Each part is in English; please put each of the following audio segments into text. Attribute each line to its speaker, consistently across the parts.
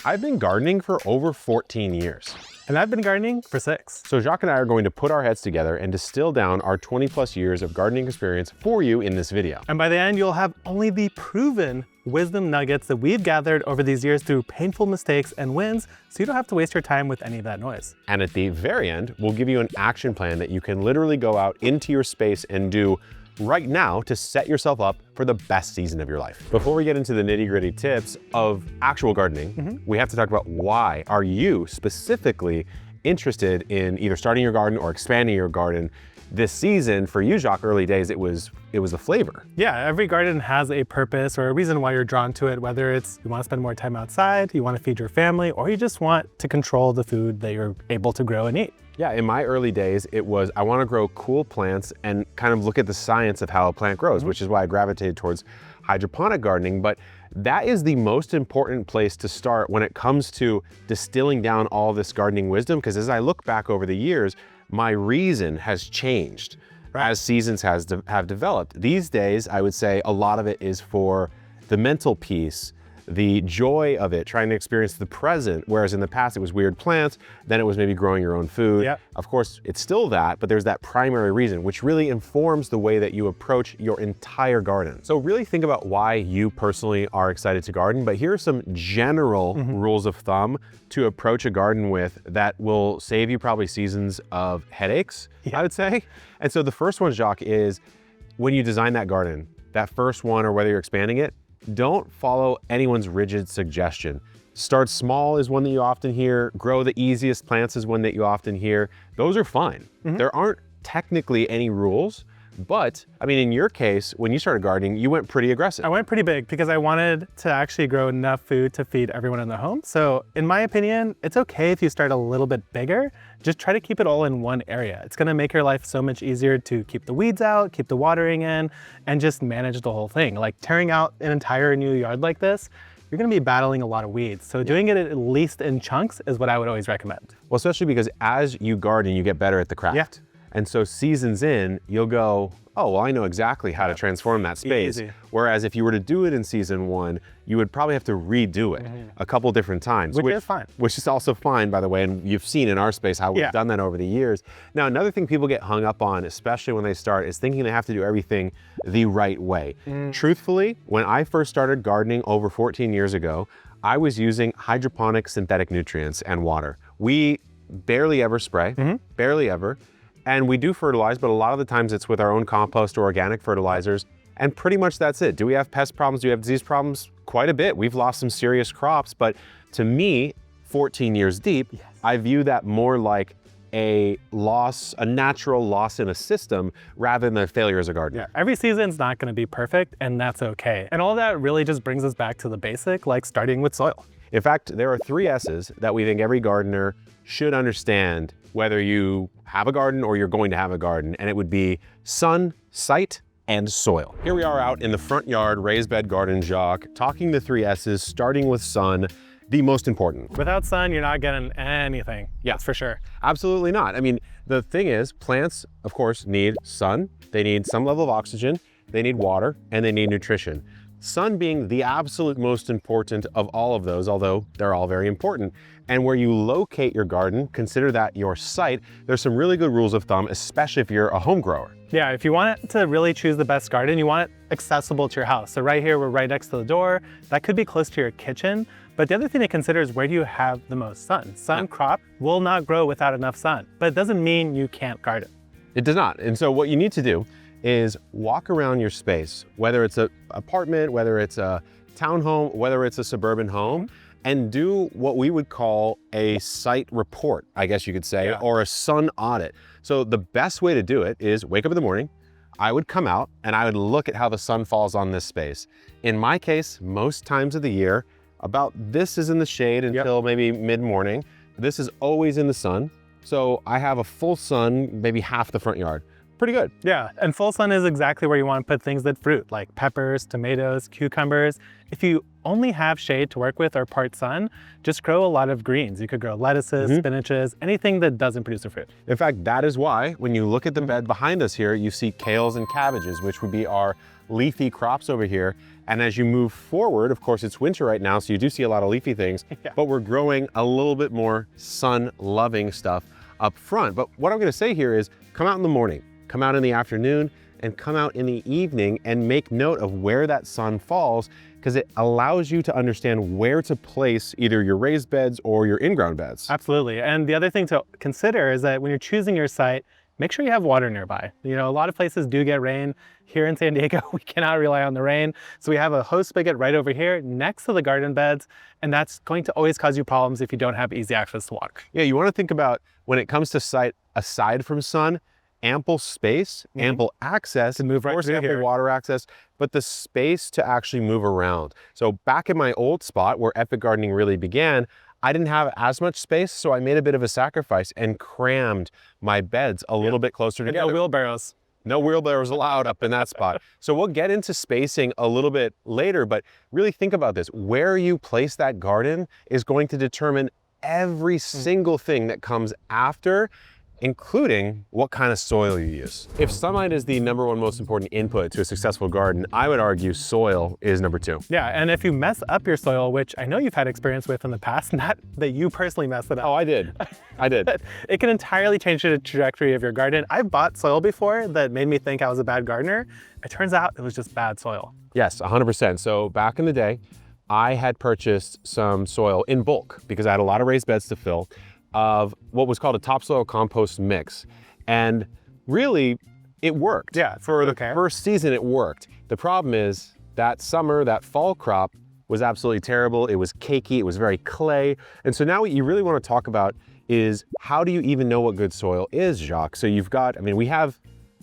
Speaker 1: I've been gardening for over 14 years.
Speaker 2: And I've been gardening for 6.
Speaker 1: So Jacques and I are going to put our heads together and distill down our 20+ years of gardening experience for you in this video.
Speaker 2: And by the end, you'll have only the proven wisdom nuggets that we've gathered over these years through painful mistakes and wins, so you don't have to waste your time with any of that noise.
Speaker 1: And at the very end, we'll give you an action plan that you can literally go out into your space and do right now to set yourself up for the best season of your life. Before we get into the nitty-gritty tips of actual gardening, we have to talk about why are you specifically interested in either starting your garden or expanding your garden this season. For you, Jacques, early days, it was the flavor.
Speaker 2: Yeah, every garden has a purpose or a reason why you're drawn to it, whether it's you want to spend more time outside, you want to feed your family, or you just want to control the food that you're able to grow and eat.
Speaker 1: Yeah, in my early days, it was I want to grow cool plants and kind of look at the science of how a plant grows, which is why I gravitated towards hydroponic gardening. But that is the most important place to start when it comes to distilling down all this gardening wisdom, because as I look back over the years, my reason has changed as seasons have developed. These days, I would say a lot of it is for the mental piece, the joy of it, trying to experience the present, whereas in the past it was weird plants, then it was maybe growing your own food.
Speaker 2: Yep.
Speaker 1: Of course, it's still that, but there's that primary reason, which really informs the way that you approach your entire garden. So really think about why you personally are excited to garden, but here are some general rules of thumb to approach a garden with that will save you probably seasons of headaches, I would say. And so the first one, Jacques, is when you design that garden, that first one, or whether you're expanding it, don't follow anyone's rigid suggestion. Start small is one that you often hear. Grow the easiest plants is one that you often hear. Those are fine. There aren't technically any rules, but I mean, in your case, when you started gardening, you went pretty aggressive.
Speaker 2: I went pretty big because I wanted to actually grow enough food to feed everyone in the home. So in my opinion, it's okay if you start a little bit bigger. Just try to keep it all in one area. It's gonna make your life so much easier to keep the weeds out, keep the watering in, and just manage the whole thing. Like tearing out an entire new yard like this, you're gonna be battling a lot of weeds. So doing it at least in chunks is what I would always recommend.
Speaker 1: Well, especially because as you garden, you get better at the craft.
Speaker 2: Yeah.
Speaker 1: And so seasons in, you'll go, oh, well, I know exactly how to transform that space.
Speaker 2: Easy.
Speaker 1: Whereas if you were to do it in season 1, you would probably have to redo it a couple different times.
Speaker 2: Which is fine.
Speaker 1: Which is also fine, by the way, and you've seen in our space how we've done that over the years. Now, another thing people get hung up on, especially when they start, is thinking they have to do everything the right way. Truthfully, when I first started gardening over 14 years ago, I was using hydroponic synthetic nutrients and water. We barely ever spray, barely ever. And we do fertilize, but a lot of the times it's with our own compost or organic fertilizers. And pretty much that's it. Do we have pest problems? Do we have disease problems? Quite a bit. We've lost some serious crops. But to me, 14 years deep, I view that more like a loss, a natural loss in a system rather than a failure as a gardener.
Speaker 2: Yeah, every season's not gonna be perfect, and that's okay. And all that really just brings us back to the basic, like starting with soil.
Speaker 1: In fact, there are 3 S's that we think every gardener should understand, whether you have a garden or you're going to have a garden, and it would be sun, site, and soil. Here we are out in the front yard, raised bed garden, Jacques, talking the 3 S's, starting with sun, the most important.
Speaker 2: Without sun, you're not getting anything.
Speaker 1: Yeah.
Speaker 2: That's for sure.
Speaker 1: Absolutely not. I mean, the thing is, plants, of course, need sun, they need some level of oxygen, they need water, and they need nutrition. Sun being the absolute most important of all of those, although they're all very important. And where you locate your garden, consider that your site. There's some really good rules of thumb, especially if you're a home grower.
Speaker 2: Yeah, if you want to really choose the best garden, you want it accessible to your house. So right here, we're right next to the door. That could be close to your kitchen. But the other thing to consider is, where do you have the most sun? Some crop will not grow without enough sun, but it doesn't mean you can't garden.
Speaker 1: It does not. And so what you need to do is walk around your space, whether it's an apartment, whether it's a townhome, whether it's a suburban home, and do what we would call a site report, I guess you could say, or a sun audit. So the best way to do it is wake up in the morning, I would come out and I would look at how the sun falls on this space. In my case, most times of the year, about this is in the shade until maybe mid-morning. This is always in the sun. So I have a full sun, maybe half the front yard. Pretty good.
Speaker 2: Yeah, and full sun is exactly where you want to put things that fruit, like peppers, tomatoes, cucumbers. If you only have shade to work with or part sun, just grow a lot of greens. You could grow lettuces, spinaches, anything that doesn't produce a fruit.
Speaker 1: In fact, that is why when you look at the bed behind us here, you see kales and cabbages, which would be our leafy crops over here. And as you move forward, of course, it's winter right now, so you do see a lot of leafy things, but we're growing a little bit more sun-loving stuff up front. But what I'm gonna say here is come out in the morning, come out in the afternoon, and come out in the evening and make note of where that sun falls, because it allows you to understand where to place either your raised beds or your in-ground beds.
Speaker 2: Absolutely. And the other thing to consider is that when you're choosing your site, make sure you have water nearby. You know, a lot of places do get rain. Here in San Diego, we cannot rely on the rain. So we have a hose spigot right over here next to the garden beds, and that's going to always cause you problems if you don't have easy access to water.
Speaker 1: Yeah, you want to think about when it comes to site, aside from sun, ample space, ample access,
Speaker 2: to move right through
Speaker 1: ample
Speaker 2: here.
Speaker 1: water access, but the space to actually move around. So back in my old spot where epic gardening really began, I didn't have as much space, so I made a bit of a sacrifice and crammed my beds a little bit closer together.
Speaker 2: No wheelbarrows.
Speaker 1: No wheelbarrows allowed up in that spot. So we'll get into spacing a little bit later, but really think about this. Where you place that garden is going to determine every single thing that comes after, including what kind of soil you use. If sunlight is the #1 most important input to a successful garden, I would argue soil is number 2.
Speaker 2: Yeah, and if you mess up your soil, which I know you've had experience with in the past, not that you personally messed it up.
Speaker 1: Oh, I did. I did.
Speaker 2: It can entirely change the trajectory of your garden. I've bought soil before that made me think I was a bad gardener. It turns out it was just bad soil.
Speaker 1: Yes, 100%. So back in the day, I had purchased some soil in bulk because I had a lot of raised beds to fill, of what was called a topsoil compost mix. And really, it worked.
Speaker 2: Yeah,
Speaker 1: For the first season, it worked. The problem is that summer, that fall crop was absolutely terrible. It was cakey, it was very clay. And so now what you really want to talk about is how do you even know what good soil is, Jacques? So you've got, I mean, we have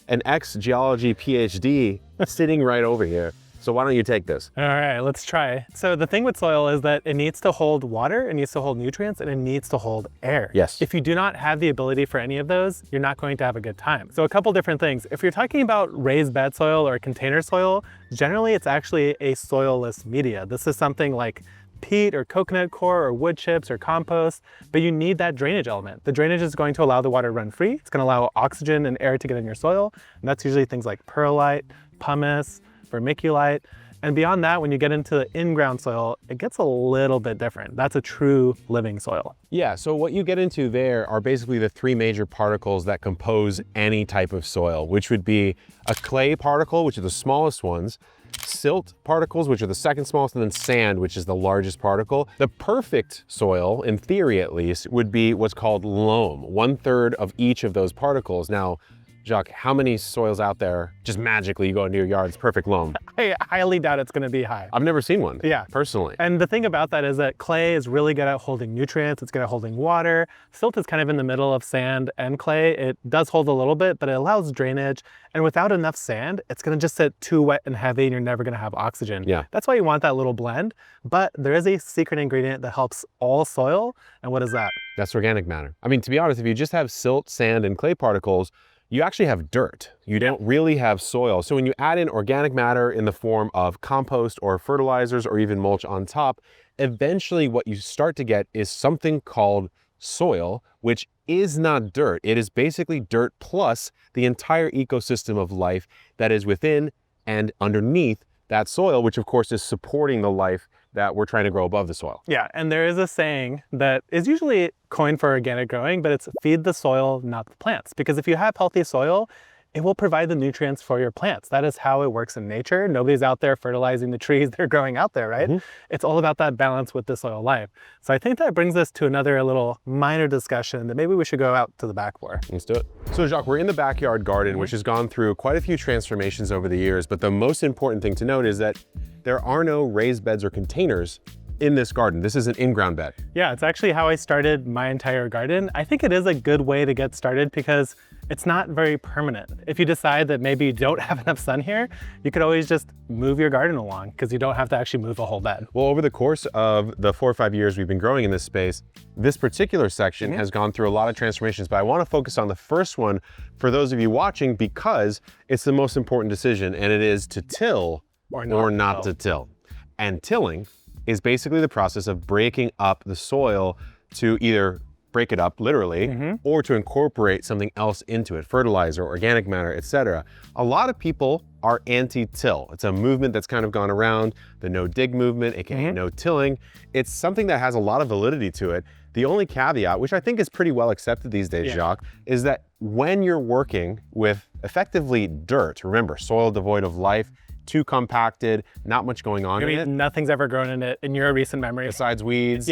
Speaker 1: an ex-geology PhD sitting right over here. So why don't you take this?
Speaker 2: All right, let's try. So the thing with soil is that it needs to hold water, it needs to hold nutrients, and it needs to hold air.
Speaker 1: Yes.
Speaker 2: If you do not have the ability for any of those, you're not going to have a good time. So a couple different things. If you're talking about raised bed soil or container soil, generally it's actually a soilless media. This is something like peat or coconut coir or wood chips or compost, but you need that drainage element. The drainage is going to allow the water to run free. It's going to allow oxygen and air to get in your soil. And that's usually things like perlite, pumice, vermiculite. And beyond that, when you get into the in-ground soil, it gets a little bit different. That's a true living soil.
Speaker 1: Yeah, so what you get into there are basically the 3 major particles that compose any type of soil, which would be a clay particle, which are the smallest ones, silt particles, which are the second smallest, and then sand, which is the largest particle. The perfect soil, in theory at least, would be what's called loam, 1/3 of each of those particles. Now, Jacques, how many soils out there, just magically you go into your yard, it's perfect loam?
Speaker 2: I highly doubt it's going to be high.
Speaker 1: I've never seen one,
Speaker 2: Yeah.
Speaker 1: personally.
Speaker 2: And the thing about that is that clay is really good at holding nutrients, it's good at holding water. Silt is kind of in the middle of sand and clay. It does hold a little bit, but it allows drainage. And without enough sand, it's going to just sit too wet and heavy and you're never going to have oxygen.
Speaker 1: Yeah.
Speaker 2: That's why you want that little blend. But there is a secret ingredient that helps all soil. And what is that?
Speaker 1: That's organic matter. I mean, to be honest, if you just have silt, sand, and clay particles, you actually have dirt. You don't really have soil. So when you add in organic matter in the form of compost or fertilizers or even mulch on top, eventually what you start to get is something called soil, which is not dirt. It is basically dirt plus the entire ecosystem of life that is within and underneath that soil, which of course is supporting the life that we're trying to grow above the soil.
Speaker 2: Yeah, and there is a saying that is usually coined for organic growing, but it's feed the soil, not the plants. Because if you have healthy soil, it will provide the nutrients for your plants. That is how it works in nature. Nobody's out there fertilizing the trees they're growing out there, right? It's all about that balance with the soil life. So I think that brings us to another little minor discussion that maybe we should go out to the back for.
Speaker 1: Let's do it. So Jacques, we're in the backyard garden, which has gone through quite a few transformations over the years, but the most important thing to note is that there are no raised beds or containers in this garden. This is an in-ground bed.
Speaker 2: Yeah, it's actually how I started my entire garden. I think it is a good way to get started because it's not very permanent. If you decide that maybe you don't have enough sun here, you could always just move your garden along because you don't have to actually move a whole bed.
Speaker 1: Well, over the course of the 4 or 5 years we've been growing in this space, this particular section has gone through a lot of transformations, but I want to focus on the first one for those of you watching because it's the most important decision, and it is to till or not to till. And tilling is basically the process of breaking up the soil to either break it up literally, or to incorporate something else into it, fertilizer, organic matter, etc. A lot of people are anti-till. It's a movement that's kind of gone around, the no-dig movement, aka no-tilling. It's something that has a lot of validity to it. The only caveat, which I think is pretty well accepted these days, Jacques, is that when you're working with effectively dirt, remember, soil devoid of life, too compacted, not much going on in it.
Speaker 2: Nothing's ever grown in it in your recent memory.
Speaker 1: Besides weeds,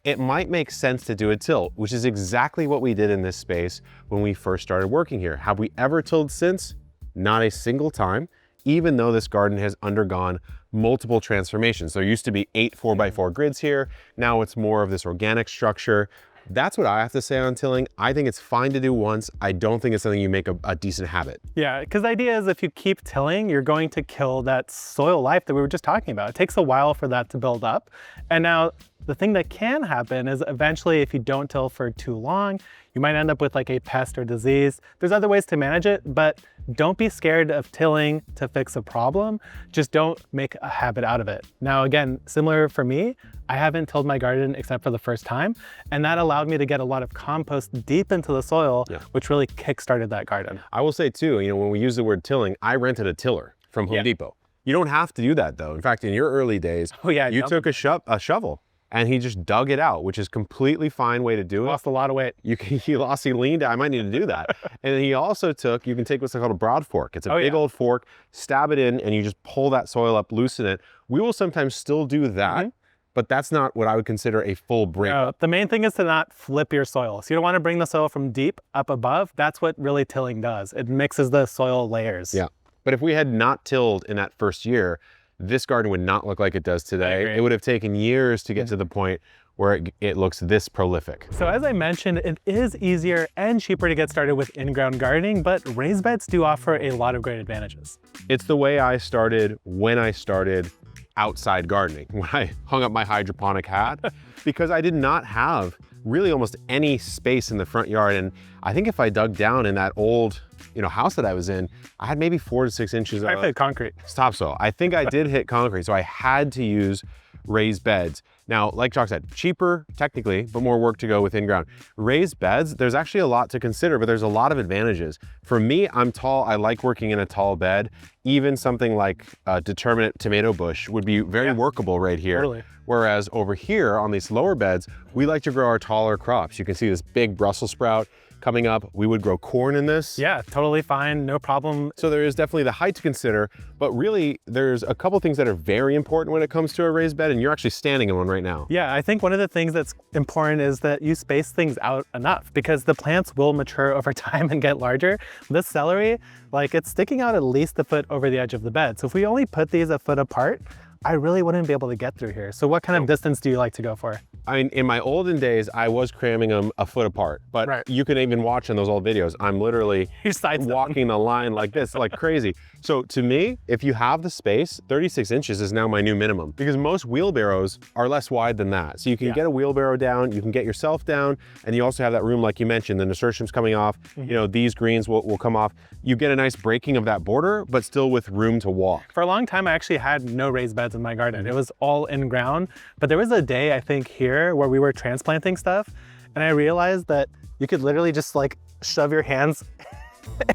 Speaker 1: it might make sense to do a till, which is exactly what we did in this space when we first started working here. Have we ever tilled since? Not a single time, even though this garden has undergone multiple transformations. There used to be 8 4x4 grids here. Now it's more of this organic structure. That's what I have to say on tilling. I think it's fine to do once. I don't think it's something you make a decent habit.
Speaker 2: Yeah, because the idea is if you keep tilling, you're going to kill that soil life that we were just talking about. It takes a while for that to build up. And now the thing that can happen is eventually if you don't till for too long, you might end up with like a pest or disease. There's other ways to manage it, but don't be scared of tilling to fix a problem. Just don't make a habit out of it. Now, again, similar for me, I haven't tilled my garden except for the first time, and that allowed me to get a lot of compost deep into the soil, which really kickstarted that garden.
Speaker 1: I will say too, you know, when we use the word tilling, I rented a tiller from Home Depot. You don't have to do that though. In fact, in your early days, you took a shovel and he just dug it out, which is completely fine way to do it.
Speaker 2: Lost a lot of weight.
Speaker 1: He leaned, I might need to do that. And he also took, you can take what's called a broad fork. It's a big old fork, stab it in, and you just pull that soil up, loosen it. We will sometimes still do that, but that's not what I would consider a full breakup.
Speaker 2: The main thing is to not flip your soil. So you don't want to bring the soil from deep up above. That's what really tilling does. It mixes the soil layers.
Speaker 1: Yeah, but if we had not tilled in that first year, this garden would not look like it does today. It would have taken years to get to the point where it looks this prolific.
Speaker 2: So as I mentioned, it is easier and cheaper to get started with in-ground gardening, but raised beds do offer a lot of great advantages.
Speaker 1: It's the way I started when I started outside gardening, when I hung up my hydroponic hat, because I did not have really almost any space in the front yard. And I think if I dug down in that old house that I was in, I had maybe 4 to 6 inches of
Speaker 2: concrete.
Speaker 1: Topsoil. I think I did hit concrete, so I had to use raised beds. Now, like Jock said, cheaper technically, but more work to go with in-ground. Raised beds, there's actually a lot to consider, but there's a lot of advantages. For me, I'm tall, I like working in a tall bed. Even something like a determinate tomato bush would be very workable right here.
Speaker 2: Totally.
Speaker 1: Whereas over here on these lower beds, we like to grow our taller crops. You can see this big Brussels sprout coming up. We would grow corn in this.
Speaker 2: Yeah, totally fine, no problem.
Speaker 1: So there is definitely the height to consider, but really there's a couple things that are very important when it comes to a raised bed, and you're actually standing in one right now.
Speaker 2: Yeah, I think one of the things that's important is that you space things out enough, because the plants will mature over time and get larger. This celery, like, it's sticking out at least a foot over the edge of the bed. So if we only put these a foot apart, I really wouldn't be able to get through here. So what kind of distance do you like to go for?
Speaker 1: I mean, in my olden days, I was cramming them a foot apart, but you can even watch in those old videos, I'm literally walking the line like this, like crazy. So to me, if you have the space, 36 inches is now my new minimum, because most wheelbarrows are less wide than that. So you can get a wheelbarrow down, you can get yourself down, and you also have that room, like you mentioned, the nasturtiums coming off, these greens will come off. You get a nice breaking of that border, but still with room to walk.
Speaker 2: For a long time, I actually had no raised beds in my garden. It was all in ground, but there was a day, I think here, where we were transplanting stuff, and I realized that you could literally just like shove your hands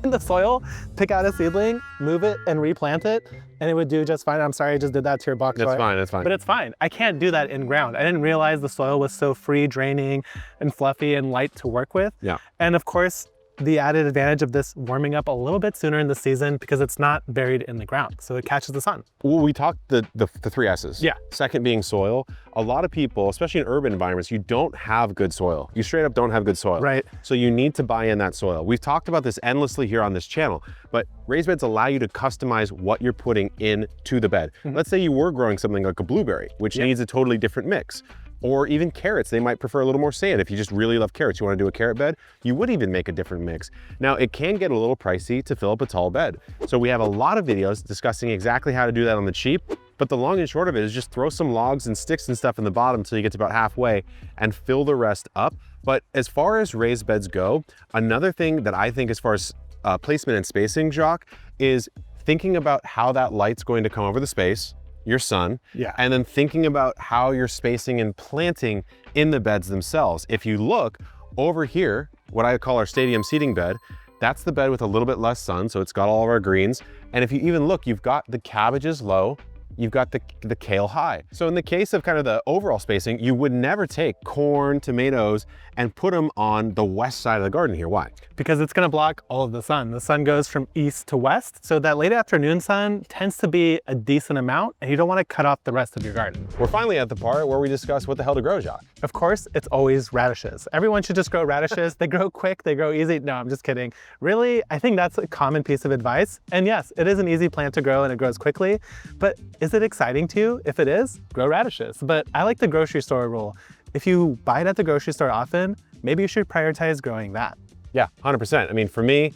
Speaker 2: in the soil, pick out a seedling, move it, and replant it, and it would do just fine. I'm sorry I just did that to your box.
Speaker 1: That's fine, that's fine.
Speaker 2: But it's fine. I can't do that in ground. I didn't realize the soil was so free draining and fluffy and light to work with.
Speaker 1: Yeah.
Speaker 2: And of course, the added advantage of this warming up a little bit sooner in the season, because it's not buried in the ground, so it catches the sun.
Speaker 1: Well, we talked the 3 S's.
Speaker 2: Yeah.
Speaker 1: Second being soil. A lot of people, especially in urban environments, you don't have good soil. You straight up don't have good soil.
Speaker 2: Right.
Speaker 1: So you need to buy in that soil. We've talked about this endlessly here on this channel, but raised beds allow you to customize what you're putting into the bed. Let's say you were growing something like a blueberry, which needs a totally different mix. Or even carrots, they might prefer a little more sand. If you just really love carrots, you wanna do a carrot bed, you would even make a different mix. Now, it can get a little pricey to fill up a tall bed. So we have a lot of videos discussing exactly how to do that on the cheap, but the long and short of it is just throw some logs and sticks and stuff in the bottom until you get to about halfway and fill the rest up. But as far as raised beds go, another thing that I think as far as placement and spacing, Jacques, is thinking about how that light's going to come over the space, your sun,
Speaker 2: Yeah.
Speaker 1: and then thinking about how you're spacing and planting in the beds themselves. If you look over here, what I call our stadium seating bed, that's the bed with a little bit less sun, so it's got all of our greens. And if you even look, you've got the cabbages low, you've got the kale high. So in the case of kind of the overall spacing, you would never take corn, tomatoes, and put them on the west side of the garden here. Why?
Speaker 2: Because it's gonna block all of the sun. The sun goes from east to west, so that late afternoon sun tends to be a decent amount, and you don't wanna cut off the rest of your garden.
Speaker 1: We're finally at the part where we discuss what the hell to grow, Jacques.
Speaker 2: Of course, it's always radishes. Everyone should just grow radishes. They grow quick, they grow easy. No, I'm just kidding. Really, I think that's a common piece of advice. And yes, it is an easy plant to grow and it grows quickly, but is it exciting to you? If it is, grow radishes. But I like the grocery store rule. If you buy it at the grocery store often, maybe you should prioritize growing that.
Speaker 1: Yeah, 100%. I mean, for me,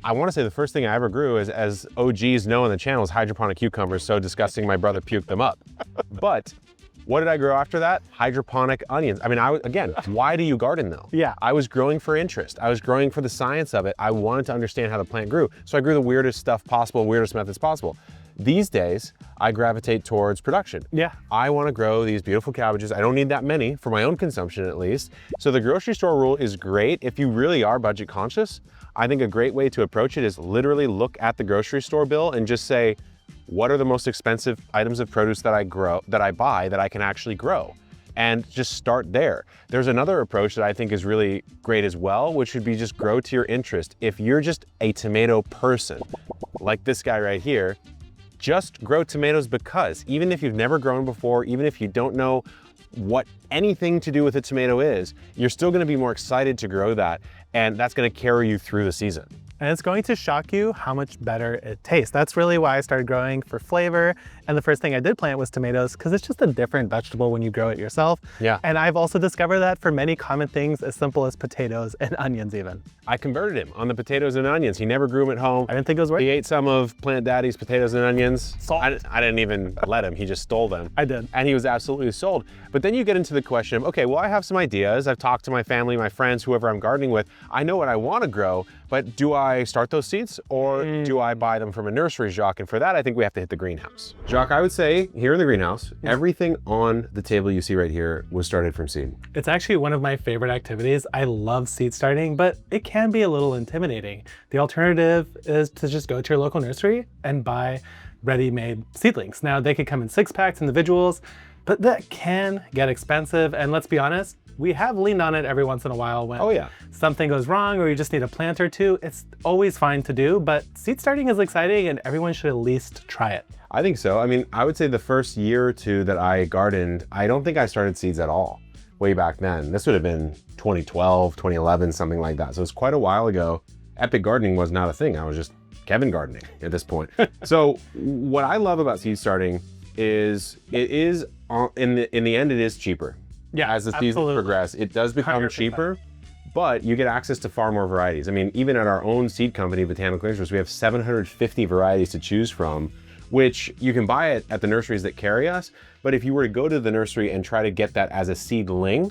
Speaker 1: I want to say the first thing I ever grew is, as OGs know on the channel, is hydroponic cucumbers. So disgusting, my brother puked them up. But what did I grow after that? Hydroponic onions. I mean, again, why do you garden though?
Speaker 2: Yeah.
Speaker 1: I was growing for interest. I was growing for the science of it. I wanted to understand how the plant grew. So I grew the weirdest stuff possible, weirdest methods possible. These days, I gravitate towards production.
Speaker 2: Yeah.
Speaker 1: I want to grow these beautiful cabbages. I don't need that many for my own consumption, at least. So the grocery store rule is great if you really are budget conscious. I think a great way to approach it is literally look at the grocery store bill and just say, what are the most expensive items of produce that I buy that I can actually grow? And just start there. There's another approach that I think is really great as well, which would be just grow to your interest. If you're just a tomato person, like this guy right here, just grow tomatoes because even if you've never grown before, even if you don't know what anything to do with a tomato is, you're still gonna be more excited to grow that, and that's gonna carry you through the season.
Speaker 2: And it's going to shock you how much better it tastes. That's really why I started growing, for flavor. And the first thing I did plant was tomatoes, because it's just a different vegetable when you grow it yourself.
Speaker 1: Yeah.
Speaker 2: And I've also discovered that for many common things as simple as potatoes and onions even.
Speaker 1: I converted him on the potatoes and onions. He never grew them at home.
Speaker 2: I didn't think it was worth it.
Speaker 1: He ate some of Plant Daddy's potatoes and onions.
Speaker 2: Salt.
Speaker 1: I didn't even let him, he just stole them.
Speaker 2: I did.
Speaker 1: And he was absolutely sold. But then you get into the question of, okay, well, I have some ideas. I've talked to my family, my friends, whoever I'm gardening with. I know what I want to grow, but do I start those seeds or do I buy them from a nursery, Jacques? And for that, I think we have to hit the greenhouse. Jacques, I would say here in the greenhouse, everything on the table you see right here was started from seed.
Speaker 2: It's actually one of my favorite activities. I love seed starting, but it can be a little intimidating. The alternative is to just go to your local nursery and buy ready-made seedlings. Now, they could come in 6-packs, individuals, but that can get expensive. And let's be honest, we have leaned on it every once in a while when something goes wrong or you just need a plant or two. It's always fine to do, but seed starting is exciting and everyone should at least try it.
Speaker 1: I think so. I mean, I would say the first year or two that I gardened, I don't think I started seeds at all way back then. This would have been 2012, 2011, something like that. So it's quite a while ago. Epic gardening was not a thing. I was just Kevin gardening at this point. So what I love about seed starting is it is, in the end, it is cheaper.
Speaker 2: Yeah,
Speaker 1: as the seasons progress, it does become
Speaker 2: 100%.
Speaker 1: cheaper, but you get access to far more varieties. I mean, even at our own seed company, Botanical Interest, we have 750 varieties to choose from, which you can buy it at the nurseries that carry us. But if you were to go to the nursery and try to get that as a seedling,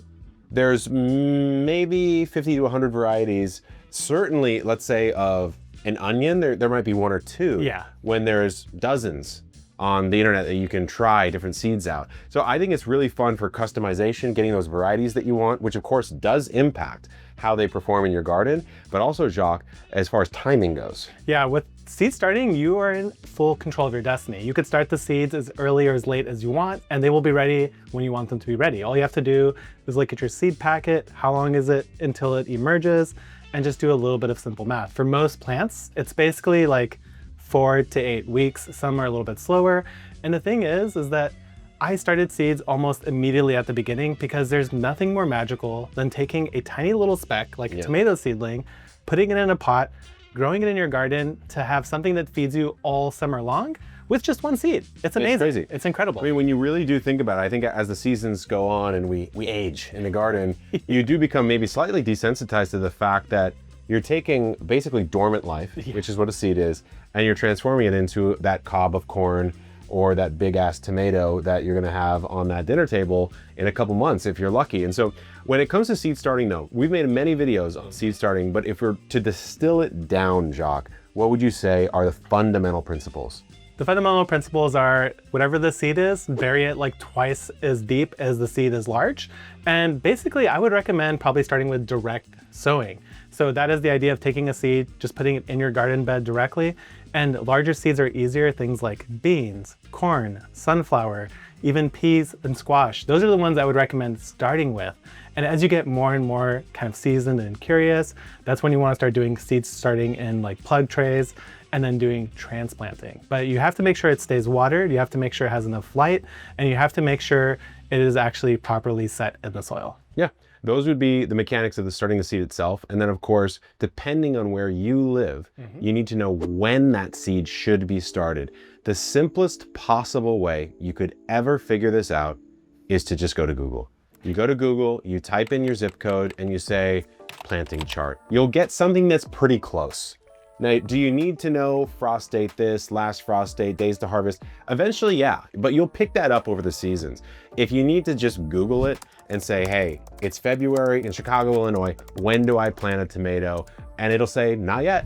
Speaker 1: there's maybe 50 to 100 varieties. Certainly, let's say of an onion, there might be 1 or 2.
Speaker 2: Yeah.
Speaker 1: When there's dozens on the internet that you can try different seeds out. So I think it's really fun for customization, getting those varieties that you want, which of course does impact how they perform in your garden, but also, Jacques, as far as timing goes.
Speaker 2: Yeah, with seed starting, you are in full control of your destiny. You could start the seeds as early or as late as you want, and they will be ready when you want them to be ready. All you have to do is look at your seed packet, how long is it until it emerges, and just do a little bit of simple math. For most plants, it's basically like 4 to 8 weeks. Some are a little bit slower. And the thing is that I started seeds almost immediately at the beginning because there's nothing more magical than taking a tiny little speck, like a tomato seedling, putting it in a pot, growing it in your garden to have something that feeds you all summer long with just one seed. It's amazing.
Speaker 1: It's crazy.
Speaker 2: It's incredible.
Speaker 1: I mean, when you really do think about it, I think as the seasons go on and we age in the garden, you do become maybe slightly desensitized to the fact that you're taking basically dormant life, which is what a seed is, and you're transforming it into that cob of corn or that big ass tomato that you're gonna have on that dinner table in a couple months if you're lucky. And so when it comes to seed starting, no, we've made many videos on seed starting, but if we're to distill it down, Jacques, what would you say are the fundamental principles?
Speaker 2: The fundamental principles are whatever the seed is, bury it like twice as deep as the seed is large. And basically I would recommend probably starting with direct sowing. So that is the idea of taking a seed, just putting it in your garden bed directly. And larger seeds are easier, things like beans, corn, sunflower, even peas and squash. Those are the ones I would recommend starting with. And as you get more and more kind of seasoned and curious, that's when you want to start doing seeds starting in like plug trays and then doing transplanting. But you have to make sure it stays watered, you have to make sure it has enough light, and you have to make sure it is actually properly set in the soil.
Speaker 1: Yeah, those would be the mechanics of the starting the seed itself. And then of course, depending on where you live, you need to know when that seed should be started. The simplest possible way you could ever figure this out is to just go to Google. You go to Google, you type in your zip code and you say planting chart. You'll get something that's pretty close. Now, do you need to know frost date this, last frost date, days to harvest? Eventually, yeah, but you'll pick that up over the seasons. If you need to just Google it and say, hey, it's February in Chicago, Illinois, when do I plant a tomato? And it'll say, not yet.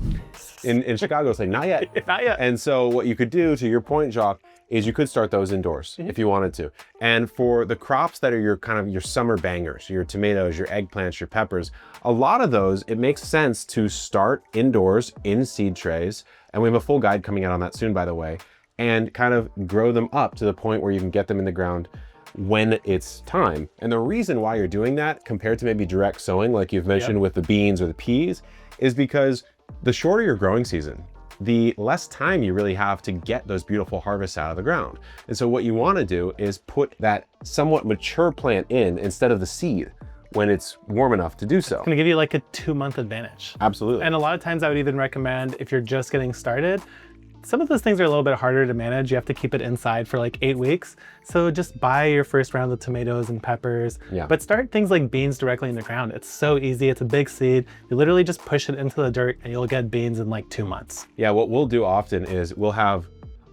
Speaker 1: In Chicago, it'll say, not yet.
Speaker 2: Not yet.
Speaker 1: And so what you could do, to your point, Jacques, is you could start those indoors if you wanted to. And for the crops that are your kind of your summer bangers, your tomatoes, your eggplants, your peppers, a lot of those, it makes sense to start indoors in seed trays. And we have a full guide coming out on that soon, by the way, and kind of grow them up to the point where you can get them in the ground when it's time. And the reason why you're doing that compared to maybe direct sowing, like you've mentioned with the beans or the peas, is because the shorter your growing season, the less time you really have to get those beautiful harvests out of the ground. And so what you want to do is put that somewhat mature plant in instead of the seed when it's warm enough to do so.
Speaker 2: It's gonna give you like a 2-month advantage.
Speaker 1: Absolutely.
Speaker 2: And a lot of times I would even recommend, if you're just getting started, some of those things are a little bit harder to manage. You have to keep it inside for like 8 weeks. So just buy your first round of tomatoes and peppers, but start things like beans directly in the ground. It's so easy, it's a big seed. You literally just push it into the dirt and you'll get beans in like 2 months.
Speaker 1: Yeah, what we'll do often is we'll have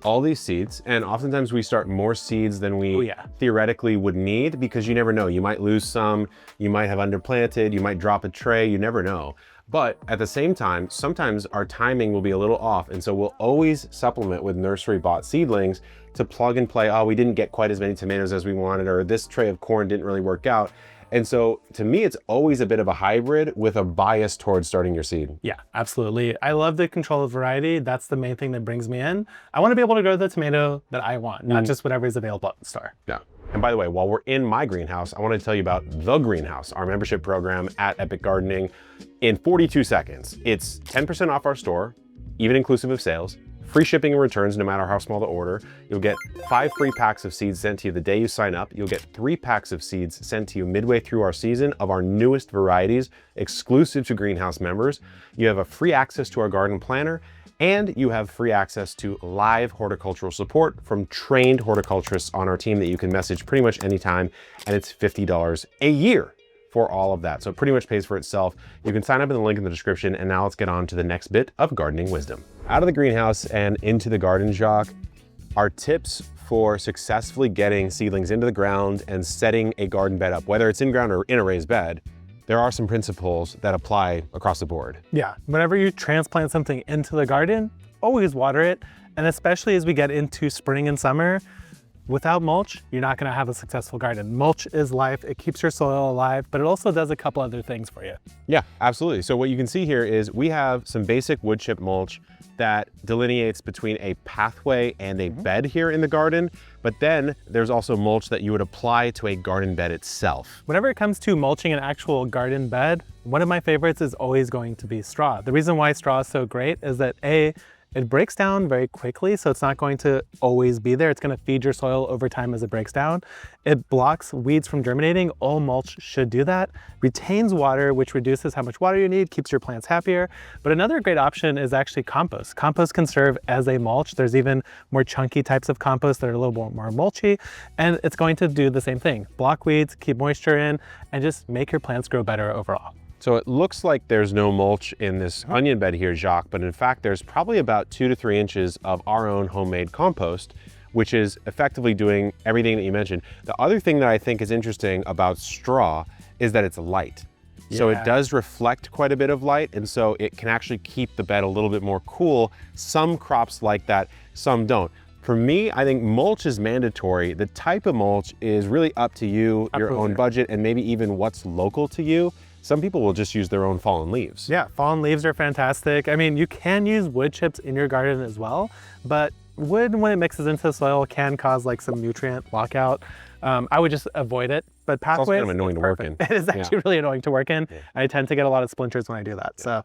Speaker 1: all these seeds, and oftentimes we start more seeds than we theoretically would need, because you never know. You might lose some, you might have underplanted, you might drop a tray, you never know. But at the same time, sometimes our timing will be a little off. And so we'll always supplement with nursery bought seedlings to plug and play. Oh, we didn't get quite as many tomatoes as we wanted, or this tray of corn didn't really work out. And so to me, it's always a bit of a hybrid with a bias towards starting your seed.
Speaker 2: Yeah, absolutely. I love the control of variety. That's the main thing that brings me in. I want to be able to grow the tomato that I want, not just whatever is available at the store.
Speaker 1: Yeah. And by the way, while we're in my greenhouse, I want to tell you about The Greenhouse, our membership program at Epic Gardening. In 42 seconds, it's 10% off our store, even inclusive of sales, free shipping and returns no matter how small the order. You'll get 5 free packs of seeds sent to you the day you sign up. You'll get 3 packs of seeds sent to you midway through our season of our newest varieties, exclusive to Greenhouse members. You have a free access to our garden planner, and you have free access to live horticultural support from trained horticulturists on our team that you can message pretty much anytime, and it's $50 a year for all of that. So it pretty much pays for itself. You can sign up in the link in the description, and now let's get on to the next bit of gardening wisdom. Out of the greenhouse and into the garden, Jacques, our tips for successfully getting seedlings into the ground and setting a garden bed up, whether it's in ground or in a raised bed, there are some principles that apply across the board.
Speaker 2: Yeah, whenever you transplant something into the garden, always water it. And especially as we get into spring and summer, without mulch, you're not gonna have a successful garden. Mulch is life, it keeps your soil alive, but it also does a couple other things for you.
Speaker 1: Yeah, absolutely. So what you can see here is we have some basic wood chip mulch that delineates between a pathway and a bed here in the garden, but then there's also mulch that you would apply to a garden bed itself.
Speaker 2: Whenever it comes to mulching an actual garden bed, one of my favorites is always going to be straw. The reason why straw is so great is that it breaks down very quickly, so it's not going to always be there. It's going to feed your soil over time as it breaks down. It blocks weeds from germinating. All mulch should do that. Retains water, which reduces how much water you need, keeps your plants happier. But another great option is actually compost. Compost can serve as a mulch. There's even more chunky types of compost that are a little bit more mulchy, and it's going to do the same thing. Block weeds, keep moisture in, and just make your plants grow better overall.
Speaker 1: So it looks like there's no mulch in this onion bed here, Jacques, but in fact, there's probably about 2 to 3 inches of our own homemade compost, which is effectively doing everything that you mentioned. The other thing that I think is interesting about straw is that it's light. So it does reflect quite a bit of light, and so it can actually keep the bed a little bit more cool. Some crops like that, some don't. For me, I think mulch is mandatory. The type of mulch is really up to you, your own budget, and maybe even what's local to you. Some people will just use their own fallen leaves.
Speaker 2: Yeah, fallen leaves are fantastic. I mean, you can use wood chips in your garden as well, but wood, when it mixes into the soil, can cause like some nutrient lockout. I would just avoid it. But pathways,
Speaker 1: it's also kind of annoying to work in.
Speaker 2: It is actually really annoying to work in. I tend to get a lot of splinters when I do that. So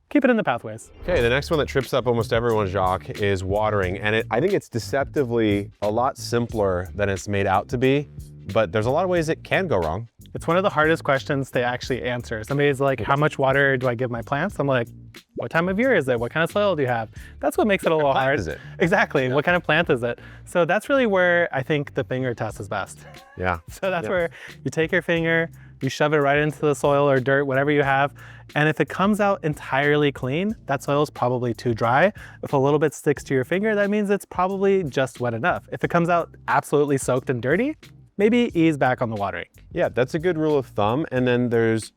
Speaker 2: keep it in the pathways.
Speaker 1: Okay, the next one that trips up almost everyone, Jacques, is watering. And I think it's deceptively a lot simpler than it's made out to be, but there's a lot of ways it can go wrong.
Speaker 2: It's one of the hardest questions to actually answer. Somebody's like, how much water do I give my plants? I'm like, what time of year is it? What kind of soil do you have? That's what makes it a little hard.
Speaker 1: Is it?
Speaker 2: Exactly. Yeah. What kind of plant is it? So that's really where I think the finger test is best.
Speaker 1: Yeah.
Speaker 2: So that's where you take your finger, you shove it right into the soil or dirt, whatever you have. And if it comes out entirely clean, that soil is probably too dry. If a little bit sticks to your finger, that means it's probably just wet enough. If it comes out absolutely soaked and dirty, maybe ease back on the watering.
Speaker 1: Yeah, that's a good rule of thumb. And then there's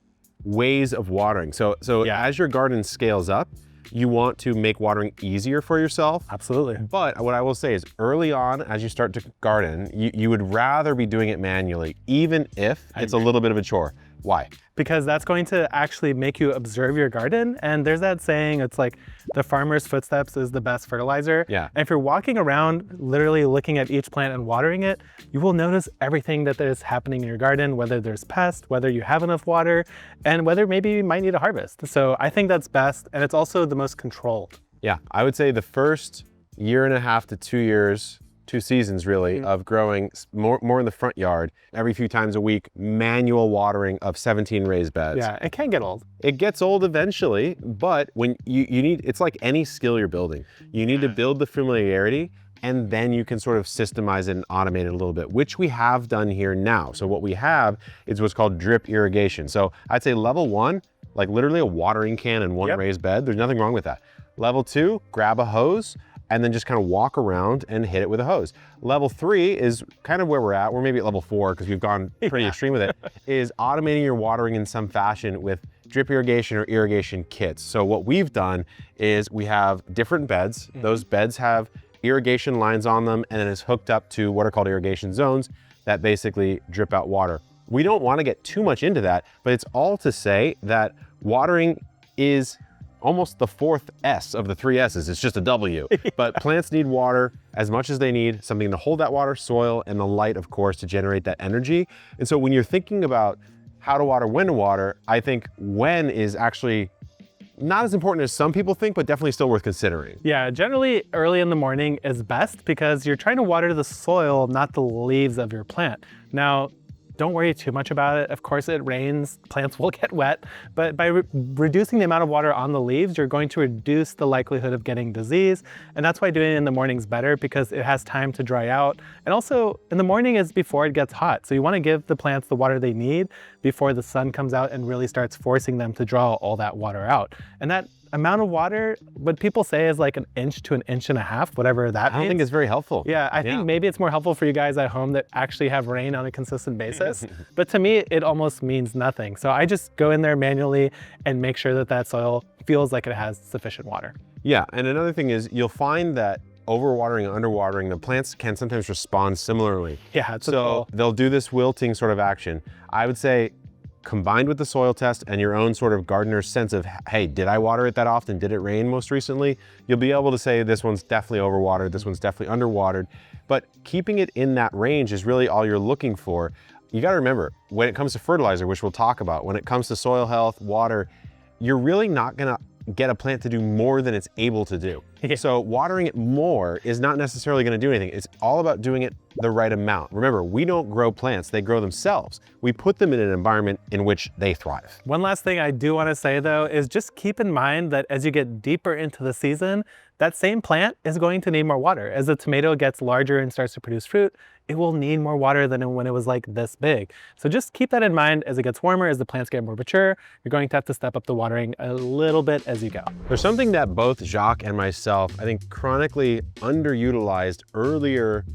Speaker 1: ways of watering. So as your garden scales up, you want to make watering easier for yourself.
Speaker 2: Absolutely.
Speaker 1: But what I will say is early on, as you start to garden, you would rather be doing it manually, even if it's a little bit of a chore. Why?
Speaker 2: Because that's going to actually make you observe your garden. And there's that saying, it's like the farmer's footsteps is the best fertilizer.
Speaker 1: Yeah.
Speaker 2: And if you're walking around, literally looking at each plant and watering it, you will notice everything that is happening in your garden, whether there's pests, whether you have enough water, and whether maybe you might need a harvest. So I think that's best. And it's also the most controlled.
Speaker 1: Yeah, I would say the first 1.5 to 2 years, 2 seasons really, of growing more in the front yard, every few times a week, manual watering of 17 raised beds.
Speaker 2: Yeah, it can get old.
Speaker 1: It gets old eventually, but when you need, it's like any skill you're building. You need to build the familiarity, and then you can sort of systemize it and automate it a little bit, which we have done here now. So what we have is what's called drip irrigation. So I'd say level 1, like literally a watering can and one raised bed. There's nothing wrong with that. Level 2, grab a hose, and then just kind of walk around and hit it with a hose. Level 3 is kind of where we're at. We're maybe at level 4 because we've gone pretty extreme with it, is automating your watering in some fashion with drip irrigation or irrigation kits. So what we've done is we have different beds. Those beds have irrigation lines on them, and then it's hooked up to what are called irrigation zones that basically drip out water. We don't want to get too much into that, but it's all to say that watering is almost the 4th S of the 3 S's. It's just a W. But plants need water as much as they need something to hold that water, soil, and the light, of course, to generate that energy. And so when you're thinking about how to water, when to water, I think when is actually not as important as some people think, but definitely still worth considering.
Speaker 2: Yeah, generally early in the morning is best because you're trying to water the soil, not the leaves of your plant. Now, don't worry too much about it. Of course, it rains, plants will get wet, but by reducing the amount of water on the leaves, you're going to reduce the likelihood of getting disease. And that's why doing it in the morning is better because it has time to dry out. And also in the morning is before it gets hot. So you want to give the plants the water they need before the sun comes out and really starts forcing them to draw all that water out. And that amount of water, what people say is like 1 inch to 1.5 inches, whatever that means.
Speaker 1: I don't think it's very helpful.
Speaker 2: Yeah, I think maybe it's more helpful for you guys at home that actually have rain on a consistent basis. But to me, it almost means nothing. So I just go in there manually and make sure that that soil feels like it has sufficient water.
Speaker 1: Yeah, and another thing is you'll find that overwatering and underwatering, the plants can sometimes respond similarly.
Speaker 2: Yeah, it's
Speaker 1: so they'll do this wilting sort of action. I would say combined with the soil test and your own sort of gardener's sense of, hey, did I water it that often? Did it rain most recently? You'll be able to say this one's definitely overwatered, this one's definitely underwatered. But keeping it in that range is really all you're looking for. You gotta remember, when it comes to fertilizer, which we'll talk about, when it comes to soil health, water, you're really not gonna get a plant to do more than it's able to do. So watering it more is not necessarily gonna do anything. It's all about doing it the right amount. Remember, we don't grow plants, they grow themselves. We put them in an environment in which they thrive.
Speaker 2: One last thing I do wanna say though, is just keep in mind that as you get deeper into the season, that same plant is going to need more water. As the tomato gets larger and starts to produce fruit, it will need more water than when it was like this big. So just keep that in mind as it gets warmer, as the plants get more mature, you're going to have to step up the watering a little bit as you go.
Speaker 1: There's something that both Jacques and myself, I think, chronically underutilized earlier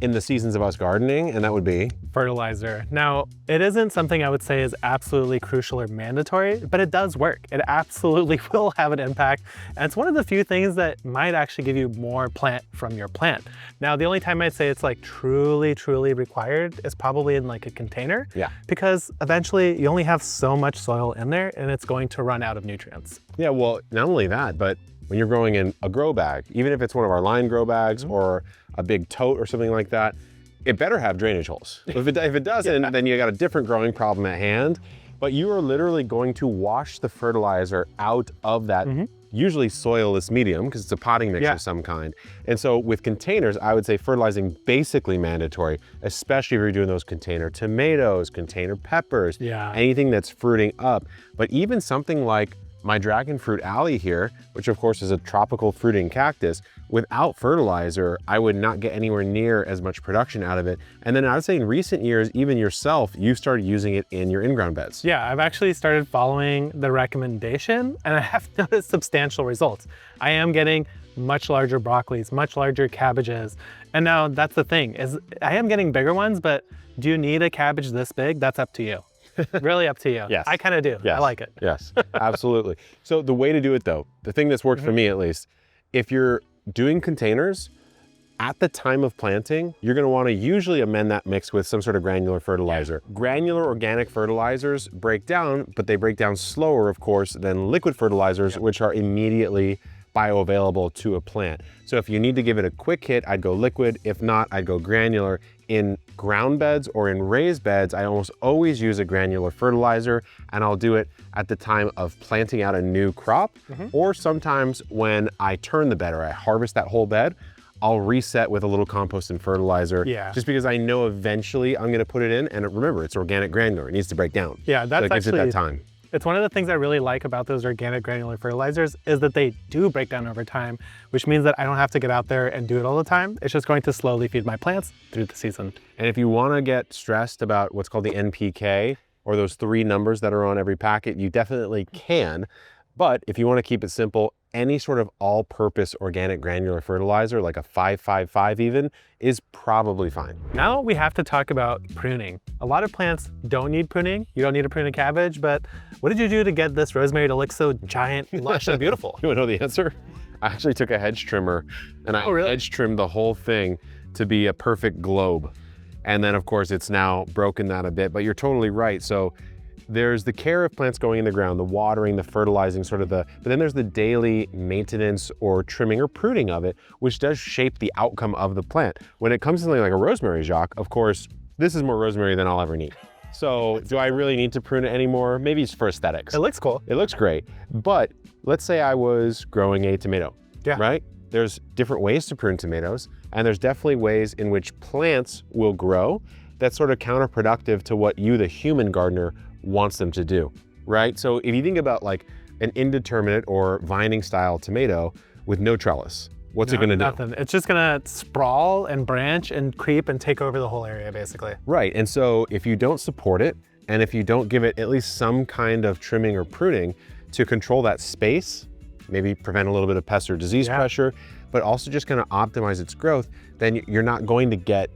Speaker 1: in the seasons of us gardening, and that would be?
Speaker 2: Fertilizer. Now, it isn't something I would say is absolutely crucial or mandatory, but it does work. It absolutely will have an impact. And it's one of the few things that might actually give you more plant from your plant. Now, the only time I'd say it's like truly required is probably in like a container.
Speaker 1: Yeah.
Speaker 2: Because eventually you only have so much soil in there and it's going to run out of nutrients.
Speaker 1: Yeah, well, not only that, but when you're growing in a grow bag, even if it's one of our line grow bags or a big tote or something like that, it better have drainage holes. If it doesn't, then you got a different growing problem at hand. But you are literally going to wash the fertilizer out of that usually soilless medium, because it's a potting mix of some kind. And so with containers, I would say fertilizing basically mandatory, especially if you're doing those container tomatoes, container peppers, anything that's fruiting up. But even something like my dragon fruit alley here, which of course is a tropical fruiting cactus, without fertilizer, I would not get anywhere near as much production out of it. And then I would say in recent years, even yourself, you've started using it in your in-ground beds.
Speaker 2: Yeah, I've actually started following the recommendation and I have noticed substantial results. I am getting much larger broccolis, much larger cabbages. And now that's the thing, is I am getting bigger ones, but do you need a cabbage this big? That's up to you. Really up to you.
Speaker 1: Yes.
Speaker 2: I kind of do.
Speaker 1: Yes.
Speaker 2: I like it.
Speaker 1: Yes, absolutely. So the way to do it though, the thing that's worked for me at least, if you're doing containers, at the time of planting, you're gonna wanna usually amend that mix with some sort of granular fertilizer. Granular organic fertilizers break down, but they break down slower, of course, than liquid fertilizers, which are immediately bioavailable to a plant. So if you need to give it a quick hit, I'd go liquid. If not, I'd go granular. In ground beds or in raised beds, I almost always use a granular fertilizer, and I'll do it at the time of planting out a new crop, or sometimes when I turn the bed or I harvest that whole bed, I'll reset with a little compost and fertilizer, just because I know eventually I'm gonna put it in, and remember, it's organic granular, it needs to break down.
Speaker 2: Yeah, that's
Speaker 1: so it gives
Speaker 2: actually,
Speaker 1: it that time.
Speaker 2: It's one of the things I really like about those organic granular fertilizers is that they do break down over time, which means that I don't have to get out there and do it all the time. It's just going to slowly feed my plants through the season.
Speaker 1: And if you wanna get stressed about what's called the NPK, or those 3 numbers that are on every packet, you definitely can. But if you wanna keep it simple, any sort of all-purpose organic granular fertilizer, like a 555 even, is probably fine.
Speaker 2: Now we have to talk about pruning. A lot of plants don't need pruning. You don't need to prune a cabbage, but what did you do to get this rosemary to look so giant, lush, and beautiful?
Speaker 1: You wanna know the answer? I actually took a hedge trimmer and I hedge trimmed the whole thing to be a perfect globe. And then of course it's now broken that a bit, but you're totally right. So there's the care of plants going in the ground, the watering, the fertilizing, but then there's the daily maintenance or trimming or pruning of it, which does shape the outcome of the plant. When it comes to something like a rosemary, Jacques, of course, this is more rosemary than I'll ever need. So do I really need to prune it anymore? Maybe it's for aesthetics.
Speaker 2: It looks cool.
Speaker 1: It looks great. But let's say I was growing a tomato, right? There's different ways to prune tomatoes, and there's definitely ways in which plants will grow that's sort of counterproductive to what you, the human gardener, wants them to do, right? So if you think about like an indeterminate or vining style tomato with no trellis, what's it gonna do?
Speaker 2: Nothing. It's just gonna sprawl and branch and creep and take over the whole area, basically.
Speaker 1: Right, and so if you don't support it, and if you don't give it at least some kind of trimming or pruning to control that space, maybe prevent a little bit of pest or disease pressure, but also just kind of optimize its growth, then you're not going to get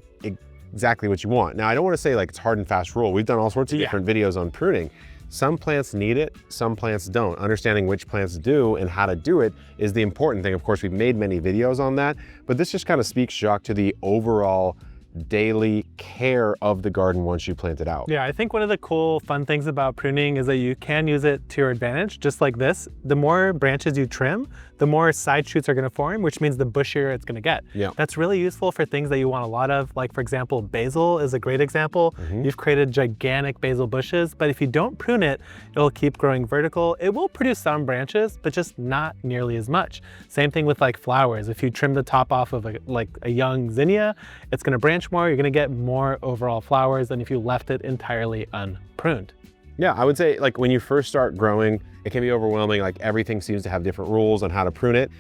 Speaker 1: exactly what you want. Now, I don't want to say like it's hard and fast rule. We've done all sorts of different videos on pruning. Some plants need it, some plants don't. Understanding which plants do and how to do it is the important thing. Of course, we've made many videos on that, but this just kind of speaks, Jacques, to the overall daily care of the garden once you plant it out.
Speaker 2: Yeah, I think one of the cool, fun things about pruning is that you can use it to your advantage, just like this. The more branches you trim, the more side shoots are gonna form, which means the bushier it's gonna get.
Speaker 1: Yeah.
Speaker 2: That's really useful for things that you want a lot of, like for example, basil is a great example. You've created gigantic basil bushes, but if you don't prune it, it'll keep growing vertical. It will produce some branches, but just not nearly as much. Same thing with like flowers. If you trim the top off of a young zinnia, it's gonna branch more, you're gonna get more overall flowers than if you left it entirely unpruned.
Speaker 1: Yeah, I would say like when you first start growing, it can be overwhelming. Like everything seems to have different rules on how to prune it.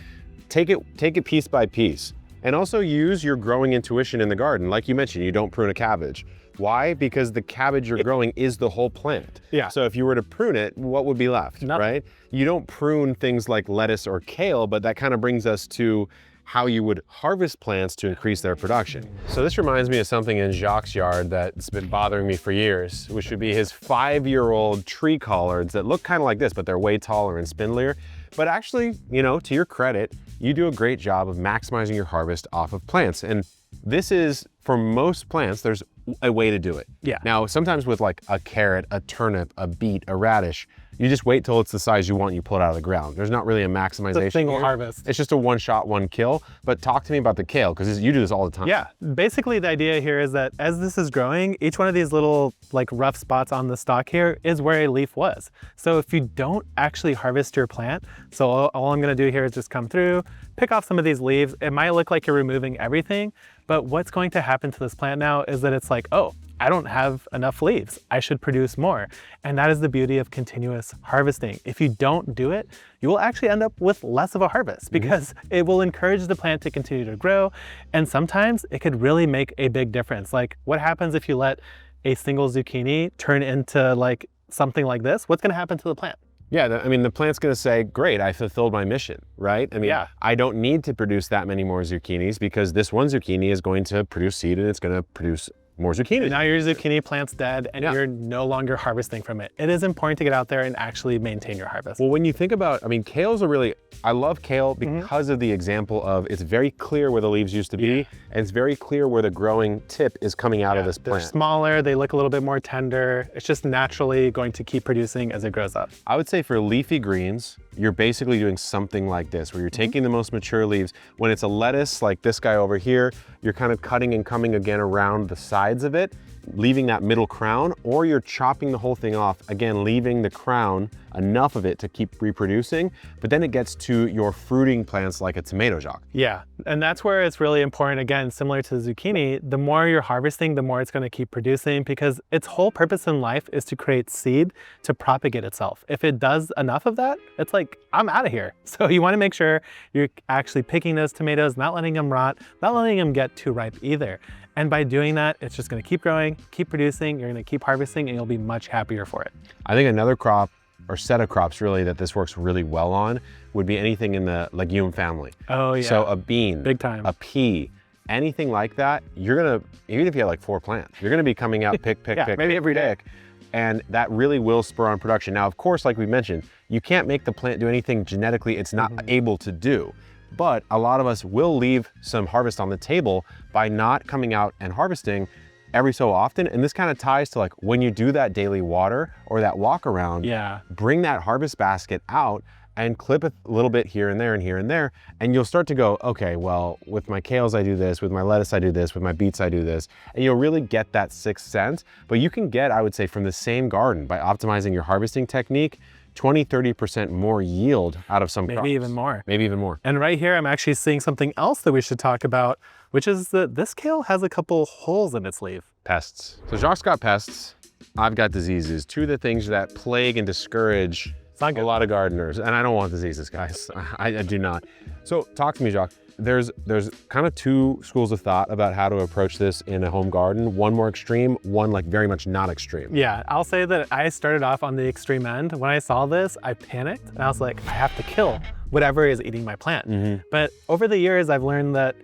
Speaker 1: Take it piece by piece. And also use your growing intuition in the garden. Like you mentioned, you don't prune a cabbage. Why? Because the cabbage you're growing is the whole plant.
Speaker 2: Yeah.
Speaker 1: So if you were to prune it, what would be left,
Speaker 2: Nothing.
Speaker 1: right? You don't prune things like lettuce or kale, but that kind of brings us to how you would harvest plants to increase their production. So this reminds me of something in Jacques' yard that's been bothering me for years, which would be his 5-year-old tree collards that look kind of like this, but they're way taller and spindlier. But actually, you know, to your credit, you do a great job of maximizing your harvest off of plants. And this is, for most plants, there's a way to do it.
Speaker 2: Yeah.
Speaker 1: Now, sometimes with like a carrot, a turnip, a beet, a radish, you just wait till it's the size you want and you pull it out of the ground. There's not really a maximization.
Speaker 2: It's a single
Speaker 1: here.
Speaker 2: harvest.
Speaker 1: It's just a one shot, one kill. But talk to me about the kale, because you do this all the time.
Speaker 2: Yeah, basically the idea here is that as this is growing, each one of these little like rough spots on the stalk here is where a leaf was. So if you don't actually harvest your plant, so all I'm gonna do here is just come through, pick off some of these leaves. It might look like you're removing everything, but what's going to happen to this plant now is that it's like, oh, I don't have enough leaves. I should produce more. And that is the beauty of continuous harvesting. If you don't do it, you will actually end up with less of a harvest because it will encourage the plant to continue to grow. And sometimes it could really make a big difference. Like what happens if you let a single zucchini turn into like something like this? What's gonna happen to the plant?
Speaker 1: Yeah, I mean, the plant's gonna say, great, I fulfilled my mission, right? I mean,
Speaker 2: Yeah.
Speaker 1: I don't need to produce that many more zucchinis because this one zucchini is going to produce seed and it's gonna produce more zucchini.
Speaker 2: Now your zucchini plant's dead and you're no longer harvesting from it. It is important to get out there and actually maintain your harvest.
Speaker 1: Well, when you think about, I mean, kale's I love kale because of the example of it's very clear where the leaves used to be and it's very clear where the growing tip is coming out of this plant.
Speaker 2: They're smaller, they look a little bit more tender. It's just naturally going to keep producing as it grows up.
Speaker 1: I would say for leafy greens, you're basically doing something like this, where you're taking the most mature leaves. When it's a lettuce, like this guy over here, you're kind of cutting and coming again around the sides of it, leaving that middle crown, or you're chopping the whole thing off, again, leaving the crown, enough of it to keep reproducing, but then it gets to your fruiting plants like a tomato, Jacques.
Speaker 2: Yeah, and that's where it's really important, again, similar to the zucchini, the more you're harvesting, the more it's gonna keep producing because its whole purpose in life is to create seed to propagate itself. If it does enough of that, it's like, I'm out of here. So you wanna make sure you're actually picking those tomatoes, not letting them rot, not letting them get too ripe either. And by doing that, it's just gonna keep growing, keep producing, you're gonna keep harvesting, and you'll be much happier for it.
Speaker 1: I think another crop, or set of crops really, that this works really well on would be anything in the legume family.
Speaker 2: Oh yeah.
Speaker 1: So a bean,
Speaker 2: big time,
Speaker 1: a pea, anything like that, you're gonna, even if you have like 4 plants, you're gonna be coming out pick,
Speaker 2: maybe every day.
Speaker 1: And that really will spur on production. Now, of course, like we mentioned, you can't make the plant do anything genetically it's not able to do. But a lot of us will leave some harvest on the table by not coming out and harvesting every so often. And this kind of ties to like when you do that daily water or that walk around, bring that harvest basket out and clip a little bit here and there and here and there. And you'll start to go, okay, well, with my kales, I do this, with my lettuce, I do this, with my beets, I do this. And you'll really get that sixth sense. But you can get, I would say, from the same garden by optimizing your harvesting technique, 20–30% more yield out of some crops.
Speaker 2: Maybe even more.
Speaker 1: Maybe even more.
Speaker 2: And right here, I'm actually seeing something else that we should talk about, which is that this kale has a couple holes in its leaf.
Speaker 1: Pests. So Jacques got pests. I've got diseases. Two of the things that plague and discourage a lot of gardeners. And I don't want diseases, guys. I do not. So talk to me, Jacques. There's kind of 2 schools of thought about how to approach this in a home garden. One more extreme, one like very much not extreme.
Speaker 2: Yeah, I'll say that I started off on the extreme end. When I saw this, I panicked and I was like, I have to kill whatever is eating my plant. But over the years, I've learned that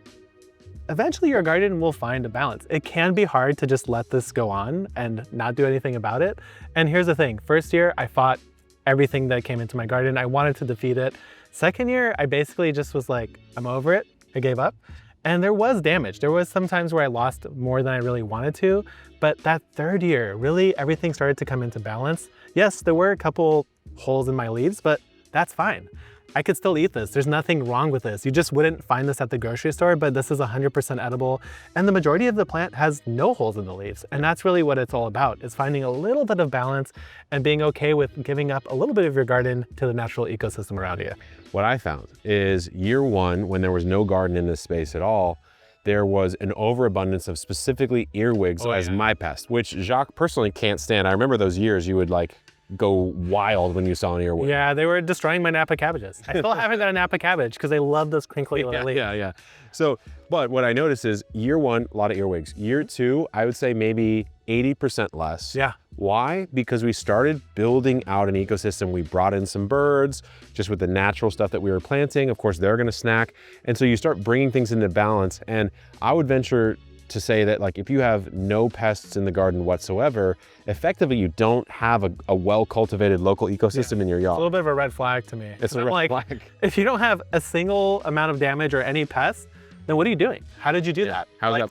Speaker 2: eventually your garden will find a balance. It can be hard to just let this go on and not do anything about it. And here's the thing, first year, I fought everything that came into my garden. I wanted to defeat it. Second year, I basically just was like, I'm over it. I gave up. And there was damage. There was some times where I lost more than I really wanted to. But that third year, really everything started to come into balance. Yes, there were a couple holes in my leaves, but that's fine. I could still eat this. There's nothing wrong with this. You just wouldn't find this at the grocery store, but this is 100% edible. And the majority of the plant has no holes in the leaves. And that's really what it's all about, is finding a little bit of balance and being okay with giving up a little bit of your garden to the natural ecosystem around you.
Speaker 1: What I found is year 1, when there was no garden in this space at all, there was an overabundance of specifically earwigs as my pest, which Jacques personally can't stand. I remember those years you would like go wild when you saw an earwig.
Speaker 2: Yeah, they were destroying my Napa cabbages. I still haven't got a Napa cabbage because they love those crinkly little leaves.
Speaker 1: Yeah. So, but what I noticed is year 1, a lot of earwigs. Year 2, I would say maybe 80% less.
Speaker 2: Yeah.
Speaker 1: Why? Because we started building out an ecosystem. We brought in some birds just with the natural stuff that we were planting. Of course, they're gonna snack. And so you start bringing things into balance. And I would venture to say that, like, if you have no pests in the garden whatsoever, effectively you don't have a well-cultivated local ecosystem in your yard.
Speaker 2: It's a little bit of a red flag to me.
Speaker 1: It's a red flag.
Speaker 2: If you don't have a single amount of damage or any pests, then what are you doing? How did you do that?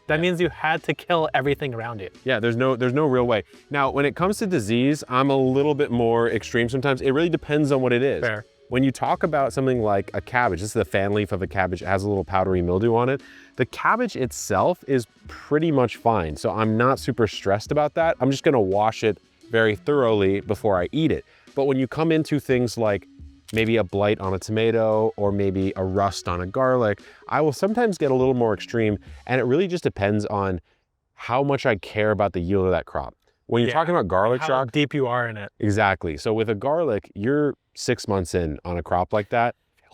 Speaker 2: That means you had to kill everything around you.
Speaker 1: Yeah, there's no real way. Now, when it comes to disease, I'm a little bit more extreme sometimes. It really depends on what it is.
Speaker 2: Fair.
Speaker 1: When you talk about something like a cabbage, this is the fan leaf of a cabbage, it has a little powdery mildew on it. The cabbage itself is pretty much fine, so I'm not super stressed about that. I'm just gonna wash it very thoroughly before I eat it. But when you come into things like maybe a blight on a tomato or maybe a rust on a garlic, I will sometimes get a little more extreme, and it really just depends on how much I care about the yield of that crop. When you're talking about garlic,
Speaker 2: how
Speaker 1: Jacques,
Speaker 2: deep you are in it.
Speaker 1: Exactly. So with a garlic, you're 6 months in on a crop like that,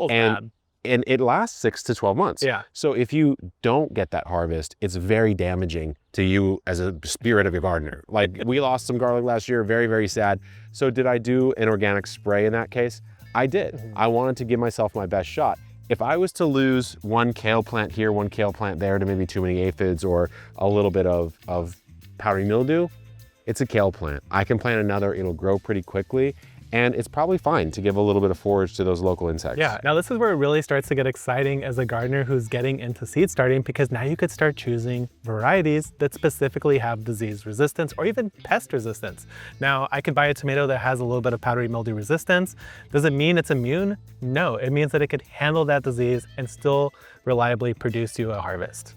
Speaker 1: and it lasts 6 to 12 months.
Speaker 2: Yeah.
Speaker 1: So if you don't get that harvest, it's very damaging to you as a spirit of your gardener. Like, we lost some garlic last year, very, very sad. So did I do an organic spray in that case? I did. I wanted to give myself my best shot. If I was to lose one kale plant here, one kale plant there to maybe too many aphids or a little bit of powdery mildew, it's a kale plant. I can plant another, it'll grow pretty quickly, and it's probably fine to give a little bit of forage to those local insects.
Speaker 2: Yeah, now this is where it really starts to get exciting as a gardener who's getting into seed starting, because now you could start choosing varieties that specifically have disease resistance or even pest resistance. Now, I could buy a tomato that has a little bit of powdery mildew resistance. Does it mean it's immune? No, it means that it could handle that disease and still reliably produce you a harvest.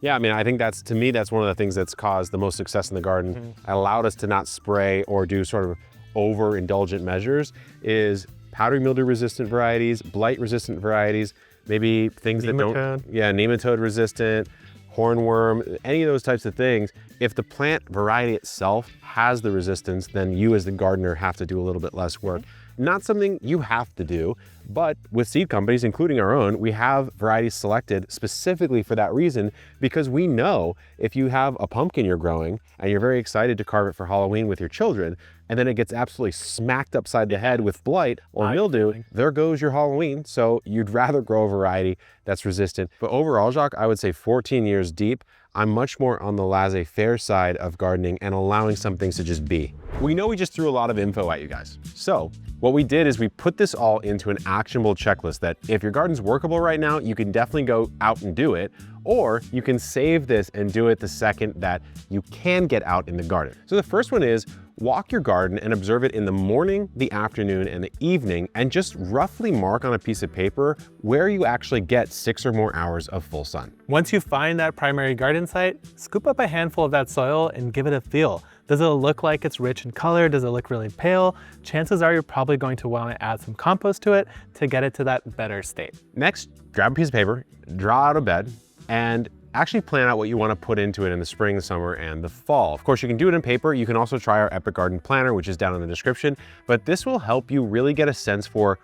Speaker 1: Yeah, I mean, I think to me, that's one of the things that's caused the most success in the garden. It allowed us to not spray or do sort of overindulgent measures, is powdery mildew resistant varieties, blight resistant varieties, maybe things that don't, nematode resistant, hornworm, any of those types of things. If the plant variety itself has the resistance, then you as the gardener have to do a little bit less work. Not something you have to do, but with seed companies, including our own, we have varieties selected specifically for that reason, because we know if you have a pumpkin you're growing and you're very excited to carve it for Halloween with your children, and then it gets absolutely smacked upside the head with blight or mildew, there goes your Halloween. So you'd rather grow a variety that's resistant. But overall, Jacques, I would say 14 years deep, I'm much more on the laissez-faire side of gardening and allowing some things to just be. We know we just threw a lot of info at you guys. So what we did is we put this all into an actionable checklist that if your garden's workable right now, you can definitely go out and do it, or you can save this and do it the second that you can get out in the garden. So the first one is walk your garden and observe it in the morning, the afternoon, and the evening, and just roughly mark on a piece of paper where you actually get 6 or more hours of full sun.
Speaker 2: Once you find that primary garden site, scoop up a handful of that soil and give it a feel. Does it look like it's rich in color? Does it look really pale? Chances are you're probably going to want to add some compost to it to get it to that better state.
Speaker 1: Next, grab a piece of paper, draw out a bed, and actually plan out what you want to put into it in the spring, the summer, and the fall. Of course, you can do it in paper. You can also try our Epic Garden Planner, which is down in the description, but this will help you really get a sense for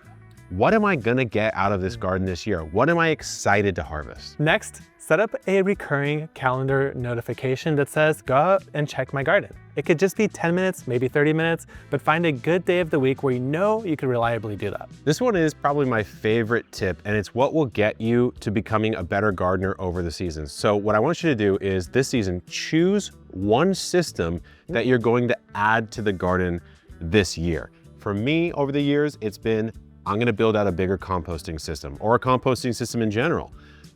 Speaker 1: what am I gonna get out of this garden this year? What am I excited to harvest?
Speaker 2: Next, set up a recurring calendar notification that says, go out and check my garden. It could just be 10 minutes, maybe 30 minutes, but find a good day of the week where you know you can reliably do that.
Speaker 1: This one is probably my favorite tip, and it's what will get you to becoming a better gardener over the seasons. So what I want you to do is this season, choose one system that you're going to add to the garden this year. For me, over the years, it's been, I'm gonna build out a bigger composting system or a composting system in general.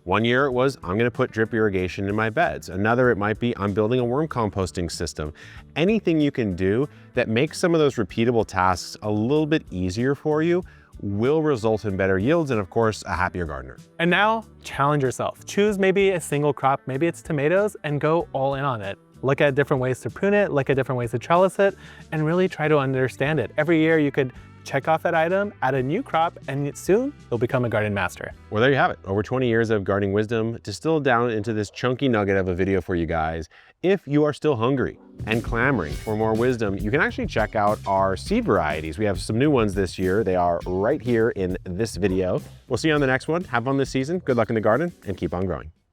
Speaker 1: One year it was, I'm gonna put drip irrigation in my beds. Another, it might be, I'm building a worm composting system. Anything you can do that makes some of those repeatable tasks a little bit easier for you will result in better yields and, of course, a happier gardener.
Speaker 2: And now, challenge yourself. Choose maybe a single crop, maybe it's tomatoes, and go all in on it. Look at different ways to prune it, look at different ways to trellis it, and really try to understand it. Every year you could check off that item, add a new crop, and soon you'll become a garden master.
Speaker 1: Well, there you have it. Over 20 years of gardening wisdom distilled down into this chunky nugget of a video for you guys. If you are still hungry and clamoring for more wisdom, you can actually check out our seed varieties. We have some new ones this year. They are right here in this video. We'll see you on the next one. Have fun this season. Good luck in the garden and keep on growing.